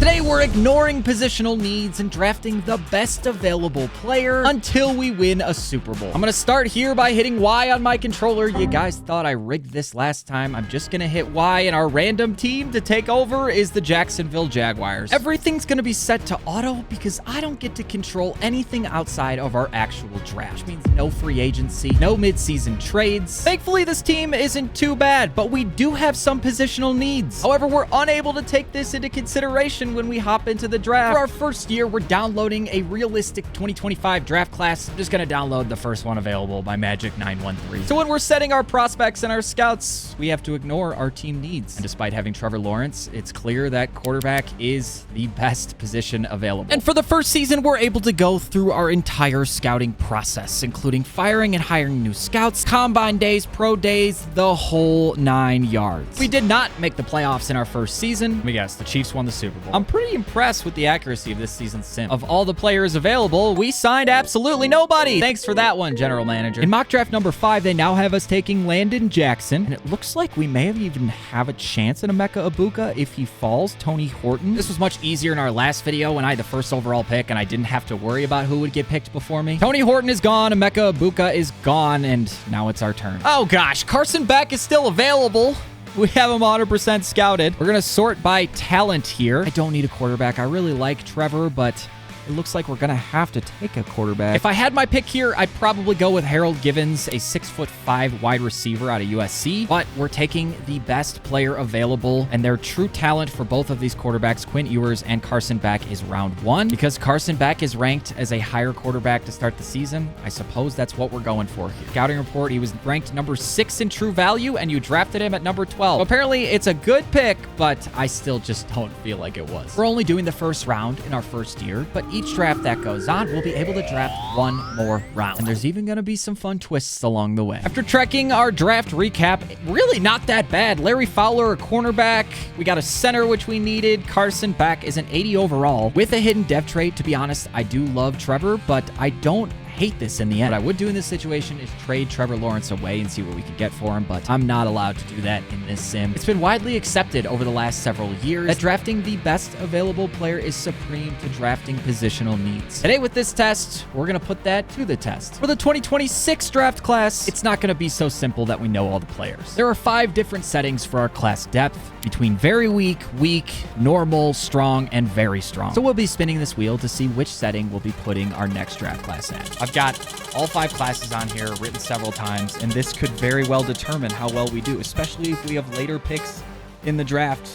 Today, we're ignoring positional needs and drafting the best available player until we win a Super Bowl. I'm going to start here by hitting Y on my controller. You guys thought I rigged this last time. I'm just going to hit Y, and our random team to take over is the Jacksonville Jaguars. Everything's going to be set to auto because I don't get to control anything outside of our actual draft, which means no free agency, no midseason trades. Thankfully, this team isn't too bad, but we do have some positional needs. However, we're unable to take this into consideration when we hop into the draft. For our first year, we're downloading a realistic 2025 draft class. I'm just going to download the first one available by Magic 913. So when we're setting our prospects and our scouts, we have to ignore our team needs. And despite having Trevor Lawrence, it's clear that quarterback is the best position available. And for the first season, we're able to go through our entire scouting process, including firing and hiring new scouts, combine days, pro days, the whole 9 yards. We did not make the playoffs in our first season. Let me guess, the Chiefs won the Super Bowl. I'm pretty impressed with the accuracy of this season's sim. Of all the players available, we signed absolutely nobody. Thanks for that one, General Manager. In mock draft number 5, they now have us taking Landon Jackson, and it looks like we may even have a chance at Emeka Egbuka if he falls. Tony Horton. This was much easier in our last video when I had the first overall pick and I didn't have to worry about who would get picked before me. Tony Horton is gone, Emeka Egbuka is gone, and now it's our turn. Oh gosh, Carson Beck is still available. We have him 100% scouted. We're going to sort by talent here. I don't need a quarterback. I really like Trevor, but it looks like we're going to have to take a quarterback. If I had my pick here, I'd probably go with Harold Givens, a 6'5" wide receiver out of USC. But we're taking the best player available, and their true talent for both of these quarterbacks, Quinn Ewers and Carson Beck, is round 1. Because Carson Beck is ranked as a higher quarterback to start the season, I suppose that's what we're going for here. Scouting report, he was ranked number 6 in true value, and you drafted him at number 12. So apparently, it's a good pick, but I still just don't feel like it was. We're only doing the first round in our first year, but each draft that goes on, we'll be able to draft one more round. And there's even going to be some fun twists along the way. After checking our draft recap, really not that bad. Larry Fowler, a cornerback. We got a center, which we needed. Carson Beck is an 80 overall with a hidden dev trait. To be honest, I do love Trevor, but I don't hate this in the end. What I would do in this situation is trade Trevor Lawrence away and see what we could get for him, but I'm not allowed to do that in this sim. It's been widely accepted over the last several years that drafting the best available player is supreme to drafting positional needs. Today with this test, we're going to put that to the test. For the 2026 draft class, it's not going to be so simple that we know all the players. There are 5 different settings for our class depth between very weak, weak, normal, strong, and very strong. So we'll be spinning this wheel to see which setting we'll be putting our next draft class at. I've got all 5 classes on here, written several times, and this could very well determine how well we do, especially if we have later picks in the draft.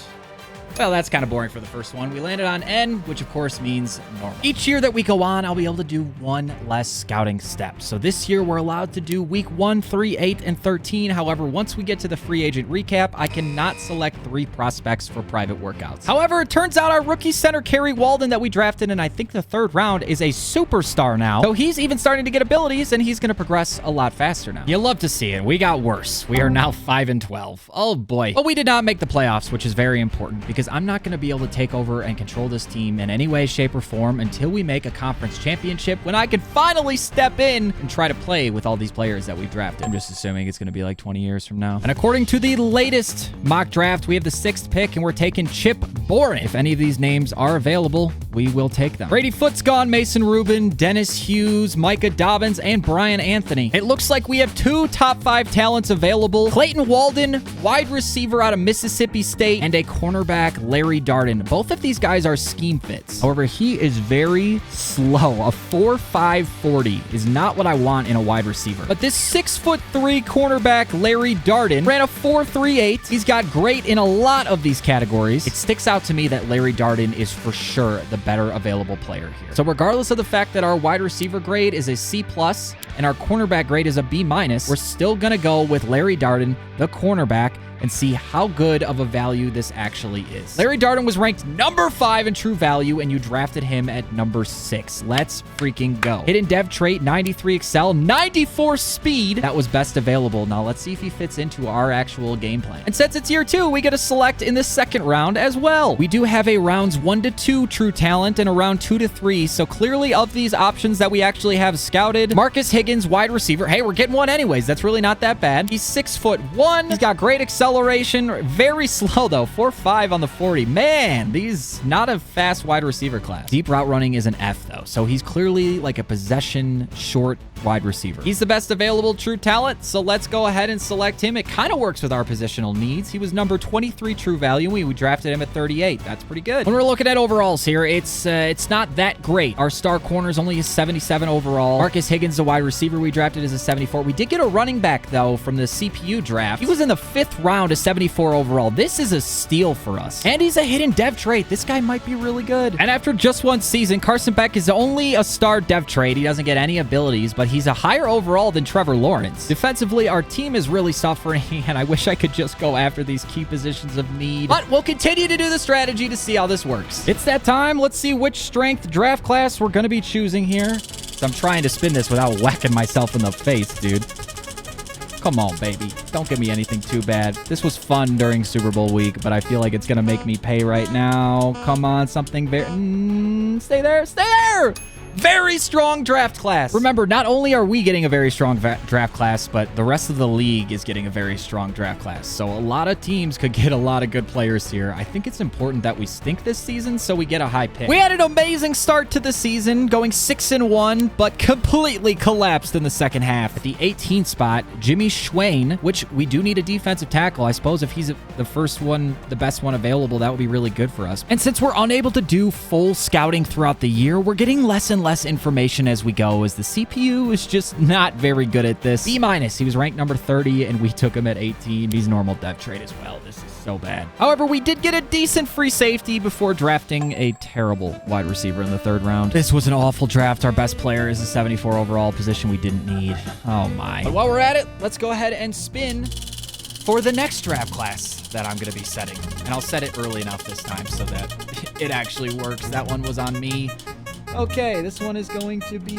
Well, that's kind of boring for the first one. We landed on N, which of course means normal. Each year that we go on, I'll be able to do one less scouting step. So this year, we're allowed to do week 1, 3, 8, and 13. However, once we get to the free agent recap, I cannot select 3 prospects for private workouts. However, it turns out our rookie center, Kerry Walden, that we drafted in, I think, the 3rd round, is a superstar now. So he's even starting to get abilities, and he's going to progress a lot faster now. You love to see it. We got worse. We are now 5-12. Oh boy. But we did not make the playoffs, which is very important because I'm not going to be able to take over and control this team in any way, shape, or form until we make a conference championship, when I can finally step in and try to play with all these players that we've drafted. I'm just assuming it's going to be like 20 years from now. And according to the latest mock draft, we have the 6th pick, and we're taking Chip Boren. If any of these names are available, we will take them. Brady Foote's gone, Mason Rubin, Dennis Hughes, Micah Dobbins, and Brian Anthony. It looks like we have 2 top 5 talents available. Clayton Walden, wide receiver out of Mississippi State, and a cornerback, Larry Darden. Both of these guys are scheme fits. However, he is very slow. A 4.5 40 is not what I want in a wide receiver. But this 6'3" cornerback, Larry Darden, ran a 4.38. He's got great in a lot of these categories. It sticks out to me that Larry Darden is for sure the better available player here. So regardless of the fact that our wide receiver grade is a C+ and our cornerback grade is a B-, we're still going to go with Larry Darden, the cornerback, and see how good of a value this actually is. Larry Darden was ranked number 5 in true value, and you drafted him at number 6. Let's freaking go. Hidden dev trait, 93 excel, 94 speed. That was best available. Now let's see if he fits into our actual game plan. And since it's year 2, we get to select in the 2nd round as well. We do have a rounds 1 to 2 true talent and a round 2 to 3. So clearly of these options that we actually have scouted, Marcus Higgins, wide receiver. Hey, we're getting one anyways. That's really not that bad. He's 6'1". He's got great acceleration acceleration. Very slow, though. 4.5 on the 40. Man, these not a fast wide receiver class. Deep route running is an F, though. So he's clearly like a possession short wide receiver. He's the best available true talent, so let's go ahead and select him. It kind of works with our positional needs. He was number 23 true value. We drafted him at 38. That's pretty good. When we're looking at overalls here, it's not that great. Our star corner is only a 77 overall. Marcus Higgins, the wide receiver we drafted, is a 74. We did get a running back, though, from the CPU draft. He was in the 5th round, a 74 overall. This is a steal for us. And he's a hidden dev trait. This guy might be really good. And after just one season, Carson Beck is only a star dev trait. He doesn't get any abilities, but he's a higher overall than Trevor Lawrence. Defensively, our team is really suffering, and I wish I could just go after these key positions of need. But we'll continue to do the strategy to see how this works. It's that time. Let's see which strength draft class we're going to be choosing here. So I'm trying to spin this without whacking myself in the face, dude. Come on, baby. Don't give me anything too bad. This was fun during Super Bowl week, but I feel like it's going to make me pay right now. Come on, something very... stay there. Stay there! Very strong draft class. Remember, not only are we getting a very strong draft class, but the rest of the league is getting a very strong draft class. So a lot of teams could get a lot of good players here. I think it's important that we stink this season so we get a high pick. We had an amazing start to the season, going 6-1, but completely collapsed in the second half. At the 18th spot, Jimmy Schwain, which we do need a defensive tackle. I suppose if he's the first one, the best one available, that would be really good for us. And since we're unable to do full scouting throughout the year, we're getting less and less information as we go, as the CPU is just not very good at this. B-. He was ranked number 30, and we took him at 18. He's normal dev trait as well. This is so bad. However, we did get a decent free safety before drafting a terrible wide receiver in the 3rd round. This was an awful draft. Our best player is a 74 overall, position we didn't need. Oh my. But while we're at it, let's go ahead and spin for the next draft class that I'm going to be setting. And I'll set it early enough this time so that it actually works. That one was on me. Okay, this one is going to be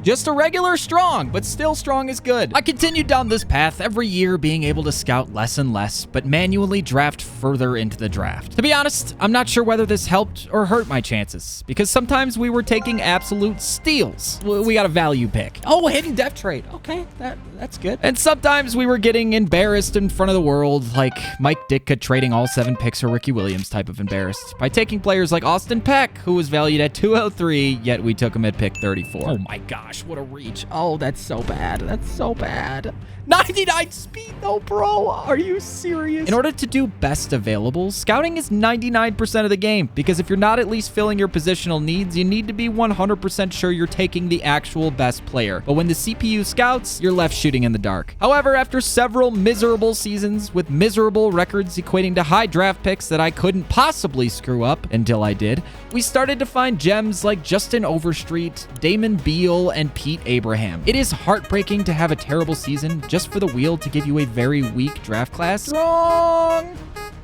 just a regular strong, but still strong is good. I continued down this path every year, being able to scout less and less, but manually draft further into the draft. To be honest, I'm not sure whether this helped or hurt my chances, because sometimes we were taking absolute steals. We got a value pick. Oh, hidden dev trait. Okay, that's good. And sometimes we were getting embarrassed in front of the world, like Mike Ditka trading all 7 picks for Ricky Williams type of embarrassed, by taking players like Austin Peck, who was valued at 203, yet we took him at pick 34. Oh my gosh, what a reach. Oh, that's so bad. That's so bad. 99 speed though, bro. Are you serious? In order to do best available, scouting is 99% of the game, because if you're not at least filling your positional needs, you need to be 100% sure you're taking the actual best player. But when the CPU scouts, you're left shooting in the dark. However, after several miserable seasons with miserable records equating to high draft picks that I couldn't possibly screw up until I did, we started to find gems like Justin Overstreet, Damon Beal, and Pete Abraham. It is heartbreaking to have a terrible season just for the wheel to give you a very weak draft class. Wrong!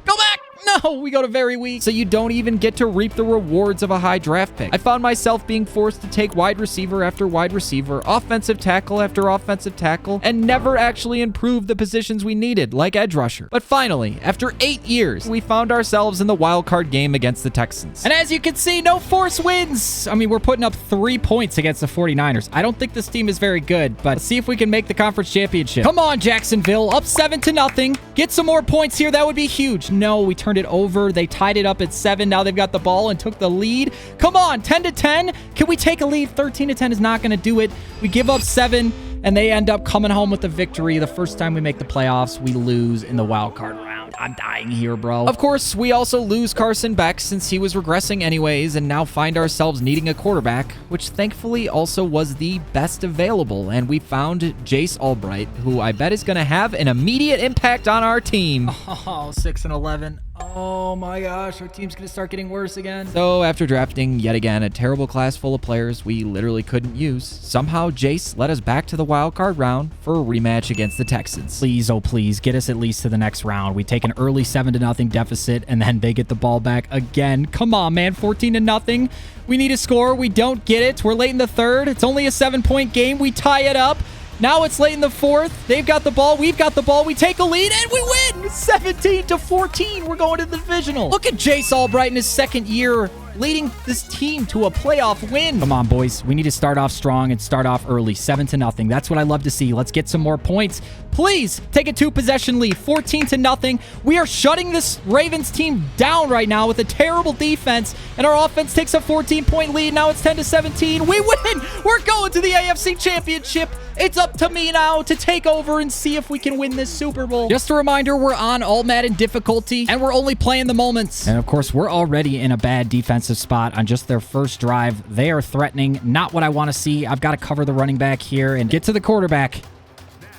Go back! No, we go to very weak, so you don't even get to reap the rewards of a high draft pick. I found myself being forced to take wide receiver after wide receiver, offensive tackle after offensive tackle, and never actually improve the positions we needed, like edge rusher. But finally, after 8 years, we found ourselves in the wild card game against the Texans. And as you can see, no force wins. I mean, we're putting up 3 points against the 49ers. I don't think this team is very good, but let's see if we can make the conference championship. Come on, Jacksonville, up 7-0. Get some more points here. That would be huge. No, we turned it over. They tied it up at 7. Now they've got the ball and took the lead. Come on, 10-10. Can we take a lead? 13-10 is not going to do it. We give up 7, and they end up coming home with the victory. The first time we make the playoffs, we lose in the wild card round. I'm dying here, bro. Of course, we also lose Carson Beck since he was regressing anyways, and now find ourselves needing a quarterback, which thankfully also was the best available. And we found Jace Albright, who I bet is going to have an immediate impact on our team. Oh, 6-11. Oh my gosh, our team's gonna start getting worse again. So after drafting yet again a terrible class full of players we literally couldn't use, somehow Jace led us back to the wild card round for a rematch against the Texans. Please, oh please, get us at least to the next round. We take an early 7-0 deficit, and then they get the ball back again. Come on, man, 14-0. We need a score. We don't get it. We're late in the 3rd. It's only a 7-point game. We tie it up. Now it's late in the 4th. They've got the ball. We've got the ball. We take a lead, and we win 17-14. We're going to the divisional. Look at Jace Albright in his 2nd year leading this team to a playoff win. Come on, boys. We need to start off strong and start off early. 7-0. That's what I love to see. Let's get some more points. Please take a 2-possession lead. 14-0. We are shutting this Ravens team down right now with a terrible defense, and our offense takes a 14-point lead. Now it's 10-17. We win. We're going to the AFC Championship. It's up to me now to take over and see if we can win this Super Bowl. Just a reminder, we're on all Madden difficulty, and we're only playing the moments. And of course, we're already in a bad defensive spot on just their first drive. They are threatening. Not what I want to see. I've got to cover the running back here and get to the quarterback.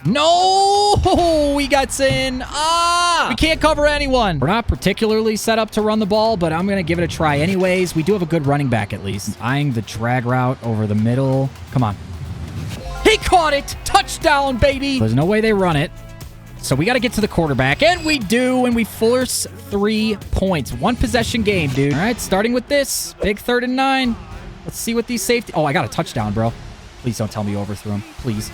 No! We got in. We can't cover anyone. We're not particularly set up to run the ball, but I'm going to give it a try anyways. We do have a good running back at least. Eyeing the drag route over the middle. Come on. He caught it. Touchdown, baby. There's no way they run it. So we got to get to the quarterback, and we do, and we force 3 points. 1-possession game, dude. All right, starting with this. Big 3rd and 9. Let's see what these safety... Oh, I got a touchdown, bro. Please don't tell me you overthrew him. Please.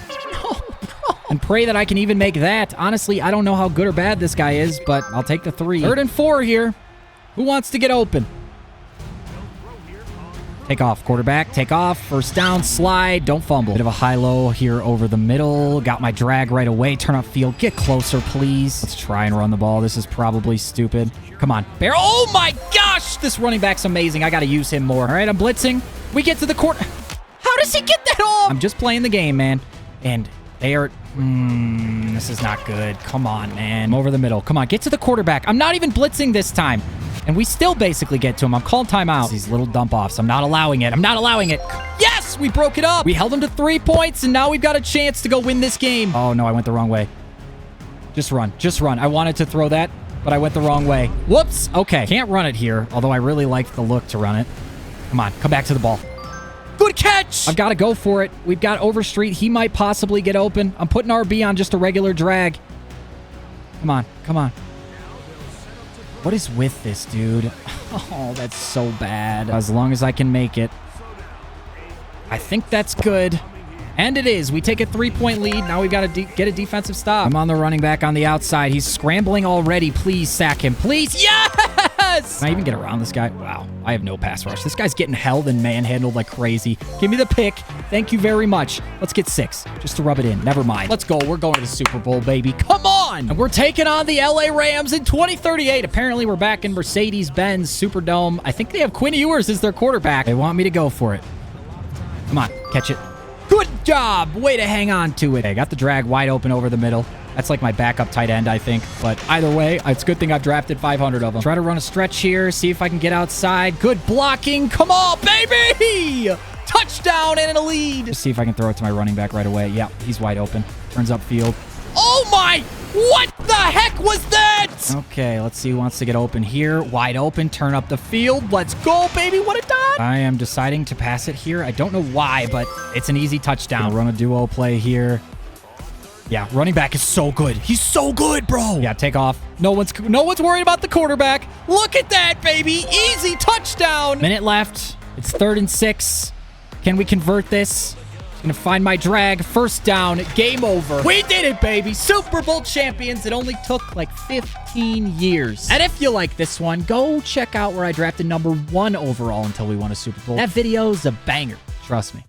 And pray that I can even make that. Honestly, I don't know how good or bad this guy is, but I'll take the 3. 3rd and 4 here. Who wants to get open? Take off, quarterback. Take off. First down, slide. Don't fumble. Bit of a high-low here over the middle. Got my drag right away. Turn up field. Get closer, please. Let's try and run the ball. This is probably stupid. Come on. Bear. Oh, my gosh. This running back's amazing. I got to use him more. All right, I'm blitzing. We get to the court. How does he get that off? I'm just playing the game, man. And they are... this is not good. Come on, man. I'm over the middle. Come on, get to the quarterback. I'm not even blitzing this time. And we still basically get to him. I'm calling timeout. These little dump-offs. I'm not allowing it. I'm not allowing it. Yes! We broke it up. We held him to 3 points, and now we've got a chance to go win this game. Oh, no, I went the wrong way. Just run. Just run. I wanted to throw that, but I went the wrong way. Whoops. Okay. Can't run it here, although I really like the look to run it. Come on. Come back to the ball. Good catch! I've got to go for it. We've got Overstreet. He might possibly get open. I'm putting RB on just a regular drag. Come on. Come on. What is with this, dude? Oh, that's so bad. As long as I can make it. I think that's good. And it is. We take a 3-point lead. Now we've got to get a defensive stop. I'm on the running back on the outside. He's scrambling already. Please sack him. Please. Yes! Can I even get around this guy? Wow. I have no pass rush. This guy's getting held and manhandled like crazy. Give me the pick. Thank you very much. Let's get 6 just to rub it in. Never mind. Let's go. We're going to the Super Bowl, baby. Come on! And we're taking on the LA Rams in 2038. Apparently, we're back in Mercedes-Benz Superdome. I think they have Quinn Ewers as their quarterback. They want me to go for it. Come on. Catch it. Good job. Way to hang on to it. I got the drag wide open over the middle. That's like my backup tight end, I think. But either way, it's a good thing I've drafted 500 of them. Try to run a stretch here. See if I can get outside. Good blocking. Come on, baby! Touchdown and a lead. Just see if I can throw it to my running back right away. Yeah, he's wide open. Turns upfield. Oh, my! What the heck was that? Okay, let's see who wants to get open here. Wide open. Turn up the field. Let's go, baby. What a dot. I am deciding to pass it here. I don't know why, but it's an easy touchdown. Run a duo play here. Yeah, running back is so good. He's so good, bro. Yeah, take off. No one's worried about the quarterback. Look at that, baby. Easy touchdown. Minute left. It's 3rd and 6. Can we convert this? Gonna find my drag. First down. Game over. We did it, baby. Super Bowl champions. It only took like 15 years. And if you like this one, go check out where I drafted #1 overall until we won a Super Bowl. That video's a banger. Trust me.